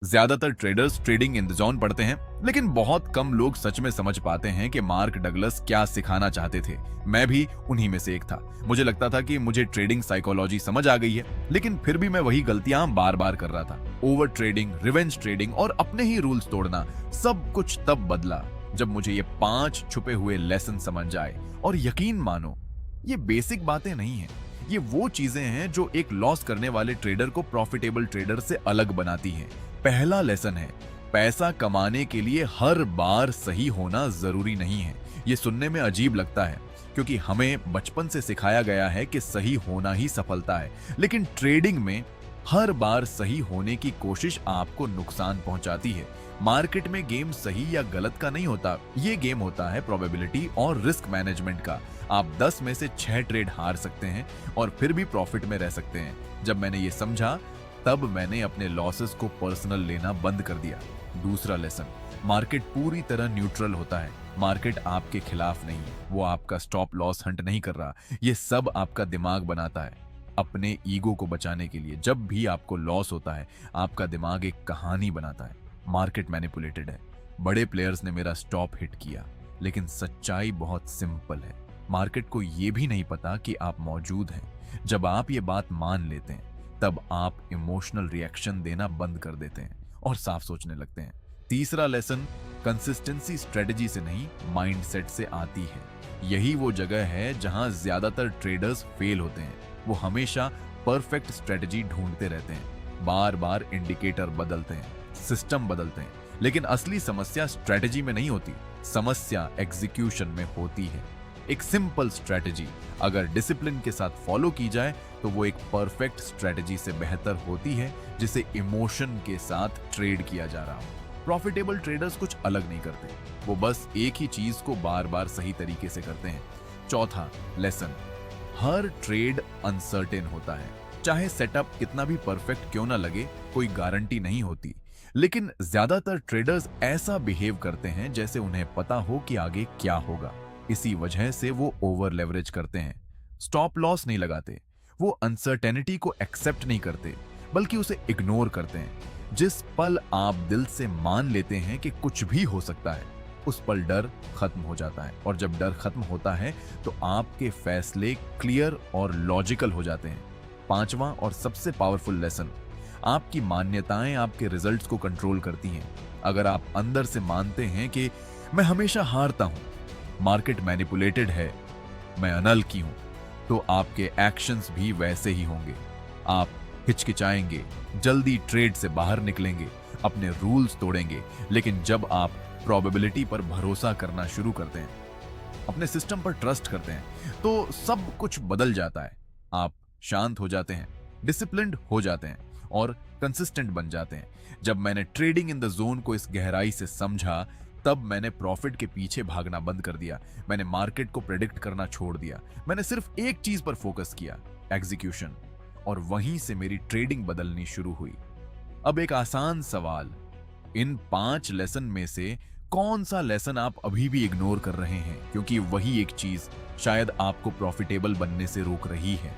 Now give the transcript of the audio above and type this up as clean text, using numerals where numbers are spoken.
ज्यादातर traders trading in the zone पढ़ते हैं, लेकिन बहुत कम लोग सच में समझ पाते हैं कि मार्क डगलस क्या सिखाना चाहते थे। मैं भी उन्हीं में से एक था। मुझे लगता था कि मुझे ट्रेडिंग साइकोलॉजी समझ आ गई है, लेकिन फिर भी मैं वही गलतियां बार बार कर रहा था। ओवर ट्रेडिंग, रिवेंज ट्रेडिंग और अपने ही रूल्स तोड़ना, सब कुछ तब बदला जब मुझे ये 5 छुपे हुए लेसन समझ आए। और यकीन मानो, ये बेसिक बातें नहीं है, ये वो चीजें हैं जो एक लॉस करने वाले ट्रेडर को प्रॉफिटेबल ट्रेडर से अलग बनाती हैं। पहला लेसन है, पैसा कमाने के लिए हर बार सही होना जरूरी नहीं है। ये सुनने में अजीब लगता है, क्योंकि हमें बचपन से सिखाया गया है कि सही होना ही सफलता है। लेकिन ट्रेडिंग में हर बार सही होने की कोशिश आपको नुकसान पहुंचाती है। मार्केट में गेम सही या गलत का नहीं होता, ये गेम होता है प्रोबेबिलिटी और रिस्क मैनेजमेंट का। आप 10 में से 6 ट्रेड हार सकते हैं और फिर भी प्रॉफिट में रह सकते हैं। जब मैंने ये समझा, तब मैंने अपने लॉसेस को पर्सनल लेना बंद कर दिया। दूसरा लेसन, मार्केट पूरी तरह न्यूट्रल होता है। मार्केट आपके खिलाफ नहीं है, वो आपका स्टॉप लॉस हंट नहीं कर रहा। ये सब आपका दिमाग बनाता है अपने ईगो को बचाने के लिए। जब भी आपको लॉस होता है, आपका दिमाग एक कहानी बनाता है, मार्केट मैनिपुलेटेड है, बड़े प्लेयर्स ने मेरा स्टॉप हिट किया। लेकिन सच्चाई बहुत सिंपल है, मार्केट को यह भी नहीं पता कि आप मौजूद हैं। जब आप ये बात मान लेते हैं, तब आप इमोशनल रिएक्शन देना बंद कर देते हैं और साफ सोचने लगते हैं। तीसरा लेसन, कंसिस्टेंसी स्ट्रेटजी से नहीं, माइंडसेट से आती है। यही वो जगह है जहां ज्यादातर ट्रेडर्स फेल होते हैं। वो हमेशा परफेक्ट स्ट्रेटजी ढूंढते रहते हैं, बार बार इंडिकेटर बदलते हैं, सिस्टम बदलते हैं, लेकिन असली समस्या स्ट्रेटजी में नहीं होती, समस्या एग्जीक्यूशन में होती है। एक सिंपल स्ट्रेटजी अगर डिसिप्लिन के साथ फॉलो की जाए, तो वो एक परफेक्ट स्ट्रेटजी से बेहतर होती है जिसे इमोशन के साथ ट्रेड किया जा रहा हो। प्रॉफिटेबल ट्रेडर्स कुछ अलग नहीं करते, वो बस एक ही चीज को बार बार सही तरीके से करते हैं। चौथा लेसन, हर ट्रेड अनसर्टेन होता है। चाहे सेटअप कितना भी परफेक्ट क्यों ना लगे, कोई गारंटी नहीं होती। लेकिन ज्यादातर ट्रेडर्स ऐसा बिहेव करते हैं जैसे उन्हें पता हो कि आगे क्या होगा। इसी वजह से वो ओवर लेवरेज करते हैं, स्टॉप लॉस नहीं लगाते, वो अनसर्टेनिटी को एक्सेप्ट नहीं करते, बल्कि उसे इग्नोर करते हैं। जिस पल आप दिल से मान लेते हैं कि कुछ भी हो सकता है, उस पल डर खत्म हो जाता है। और जब डर खत्म होता है, तो आपके फैसले क्लियर और लॉजिकल हो जाते हैं। पांचवा और सबसे पावरफुल लेसन, आपकी मान्यताएं आपके रिजल्ट्स को कंट्रोल करती हैं। अगर आप अंदर से मानते हैं कि मैं हमेशा हारता हूं, मार्केट मैनिपुलेटेड है, मैं अनलकी हूं, तो आपके एक्शंस भी वैसे ही होंगे। आप हिचकिचाएंगे, जल्दी ट्रेड से बाहर निकलेंगे, अपने रूल्स तोड़ेंगे। लेकिन जब आप प्रोबेबिलिटी पर भरोसा करना शुरू करते हैं, अपने सिस्टम पर ट्रस्ट करते हैं, तो सब कुछ बदल जाता है। आप शांत हो जाते हैं, डिसिप्लिन्ड हो जाते हैं और कंसिस्टेंट बन जाते हैं। जब मैंने ट्रेडिंग इन द जोन को इस गहराई से समझा, तब मैंने प्रॉफिट के पीछे भागना बंद कर दिया। मैंने मार्केट को प्रेडिक्ट करना छोड़ दिया। मैंने सिर्फ एक चीज पर फोकस किया, एग्जीक्यूशन। और वहीं से मेरी ट्रेडिंग बदलनी शुरू हुई। अब एक आसान सवाल, इन 5 लेसन में से कौन सा लेसन आप अभी भी इग्नोर कर रहे हैं? क्योंकि वही एक चीज शायद आपको प्रॉफिटेबल बनने से रोक रही है।